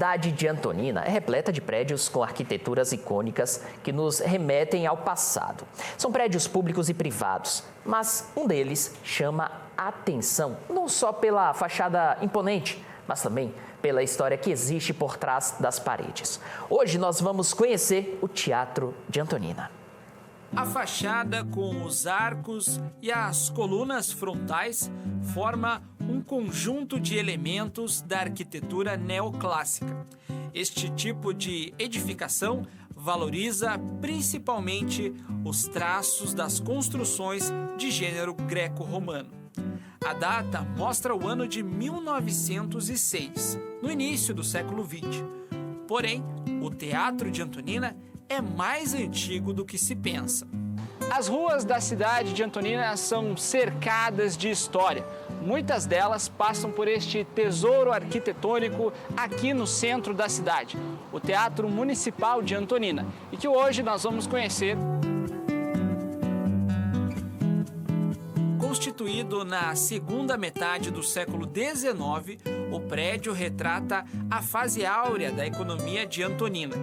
cidade de Antonina é repleta de prédios com arquiteturas icônicas que nos remetem ao passado. São prédios públicos e privados, mas um deles chama a atenção não só pela fachada imponente, mas também pela história que existe por trás das paredes. Hoje nós vamos conhecer o Teatro de Antonina. A fachada com os arcos e as colunas frontais forma um conjunto de elementos da arquitetura neoclássica. Este tipo de edificação valoriza principalmente os traços das construções de gênero greco-romano. A data mostra o ano de 1906, no início do século XX. Porém, o Teatro de Antonina é mais antigo do que se pensa. As ruas da cidade de Antonina são cercadas de história. Muitas delas passam por este tesouro arquitetônico aqui no centro da cidade, o Teatro Municipal de Antonina, e que hoje nós vamos conhecer. Constituído na segunda metade do século XIX, o prédio retrata a fase áurea da economia de Antonina.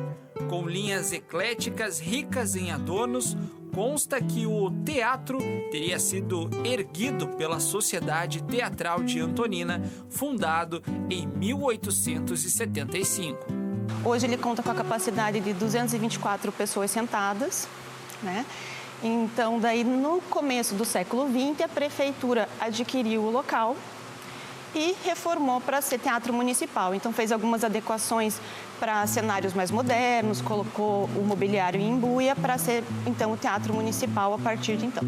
Com linhas ecléticas ricas em adornos, consta que o teatro teria sido erguido pela Sociedade Teatral de Antonina, fundado em 1875. Hoje ele conta com a capacidade de 224 pessoas sentadas, né? Então, daí no começo do século XX, a prefeitura adquiriu o local e reformou para ser teatro municipal. Então, fez algumas adequações para cenários mais modernos, colocou o mobiliário em embuia para ser, então, o teatro municipal a partir de então.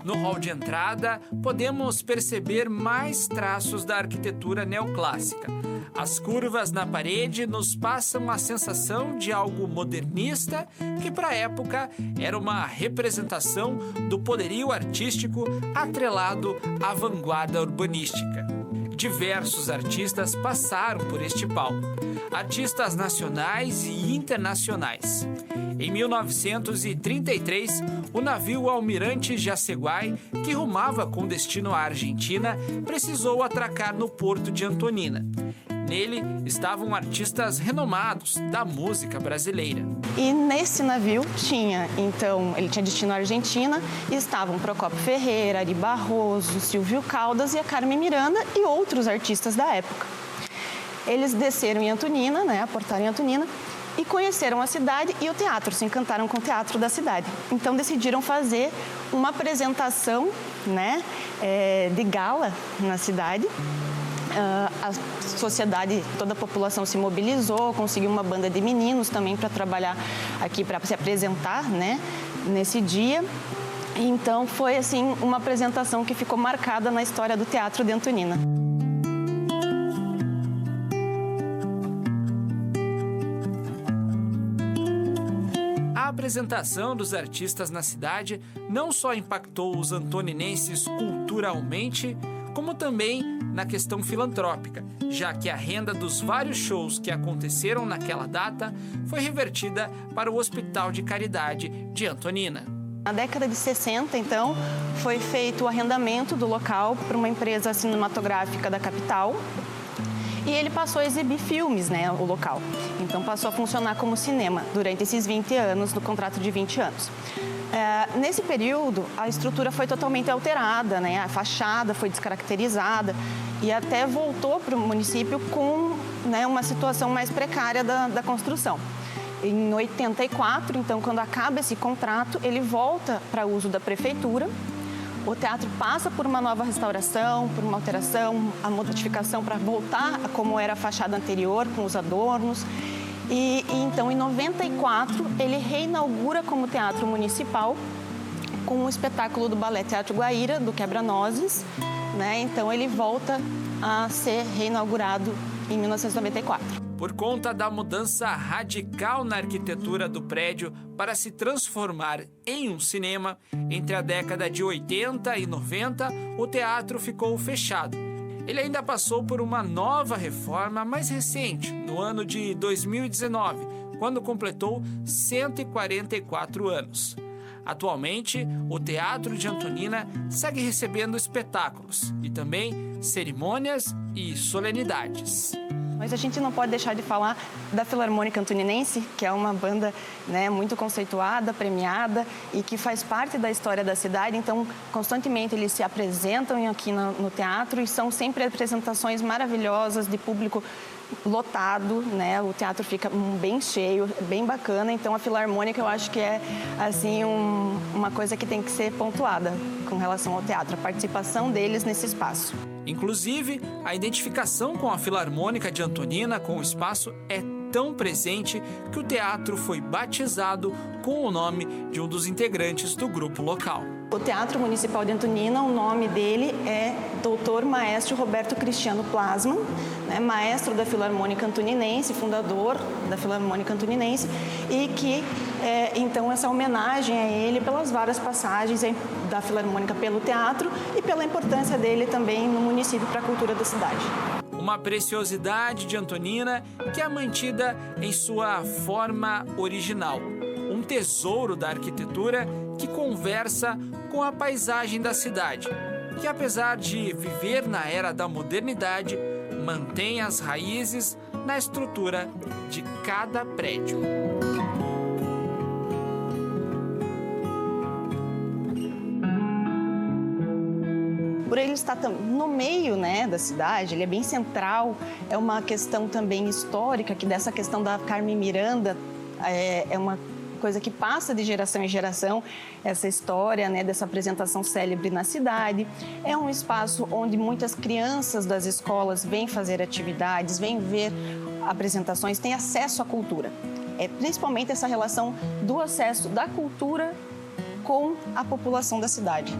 No hall de entrada, podemos perceber mais traços da arquitetura neoclássica. As curvas na parede nos passam a sensação de algo modernista, que para a época era uma representação do poderio artístico atrelado à vanguarda urbanística. Diversos artistas passaram por este palco, artistas nacionais e internacionais. Em 1933, o navio Almirante Jaceguai, que rumava com destino à Argentina, precisou atracar no porto de Antonina. Nele estavam artistas renomados da música brasileira. E nesse navio ele tinha destino à Argentina, e estavam Procópio Ferreira, Ari Barroso, Silvio Caldas e a Carmen Miranda e outros artistas da época. Eles desceram em Antonina, aportaram em Antonina, e conheceram a cidade e o teatro, se encantaram com o teatro da cidade. Então decidiram fazer uma apresentação, de gala na cidade. A sociedade, toda a população se mobilizou, conseguiu uma banda de meninos também para trabalhar aqui, para se apresentar, nesse dia. Então foi assim uma apresentação que ficou marcada na história do Teatro de Antonina. A apresentação dos artistas na cidade não só impactou os antoninenses culturalmente, como também na questão filantrópica, já que a renda dos vários shows que aconteceram naquela data foi revertida para o Hospital de Caridade de Antonina. Na década de 60, então, foi feito o arrendamento do local para uma empresa cinematográfica da capital e ele passou a exibir filmes, o local. Então, passou a funcionar como cinema durante esses 20 anos, do contrato de 20 anos. Nesse período, a estrutura foi totalmente alterada, a fachada foi descaracterizada e até voltou para o município com uma situação mais precária da construção. Em 84, então, quando acaba esse contrato, ele volta para uso da prefeitura. O teatro passa por uma nova restauração, por uma alteração, a modificação para voltar a como era a fachada anterior, com os adornos. E então, em 94, ele reinaugura como teatro municipal com o espetáculo do Balé Teatro Guaíra, do Quebra-Nozes. Então, ele volta a ser reinaugurado em 1994. Por conta da mudança radical na arquitetura do prédio para se transformar em um cinema, entre a década de 80 e 90, o teatro ficou fechado. Ele ainda passou por uma nova reforma mais recente, no ano de 2019, quando completou 144 anos. Atualmente, o Teatro de Antonina segue recebendo espetáculos e também cerimônias e solenidades. Mas a gente não pode deixar de falar da Filarmônica Antoninense, que é uma banda, né, muito conceituada, premiada e que faz parte da história da cidade. Então, constantemente eles se apresentam aqui no teatro e são sempre apresentações maravilhosas de público lotado, né? O teatro fica bem cheio, bem bacana. Então, a Filarmônica eu acho que é assim uma coisa que tem que ser pontuada com relação ao teatro, a participação deles nesse espaço. Inclusive, a identificação com a Filarmônica de Antonina com o espaço é tão presente que o teatro foi batizado com o nome de um dos integrantes do grupo local. O Teatro Municipal de Antonina, o nome dele é Dr. Maestro Roberto Cristiano Plasman, né, maestro da Filarmônica Antoninense, fundador da Filarmônica Antoninense, e que, então, essa homenagem a ele pelas várias passagens da Filarmônica pelo teatro e pela importância dele também no município para a cultura da cidade. Uma preciosidade de Antonina que é mantida em sua forma original. Um tesouro da arquitetura que conversa com a paisagem da cidade, que apesar de viver na era da modernidade, mantém as raízes na estrutura de cada prédio. Por ele estar no meio, né, da cidade, ele é bem central, é uma questão também histórica, que dessa questão da Carmen Miranda é uma coisa que passa de geração em geração, essa história, né, dessa apresentação célebre na cidade. É um espaço onde muitas crianças das escolas vêm fazer atividades, vêm ver apresentações, têm acesso à cultura. É principalmente essa relação do acesso da cultura com a população da cidade.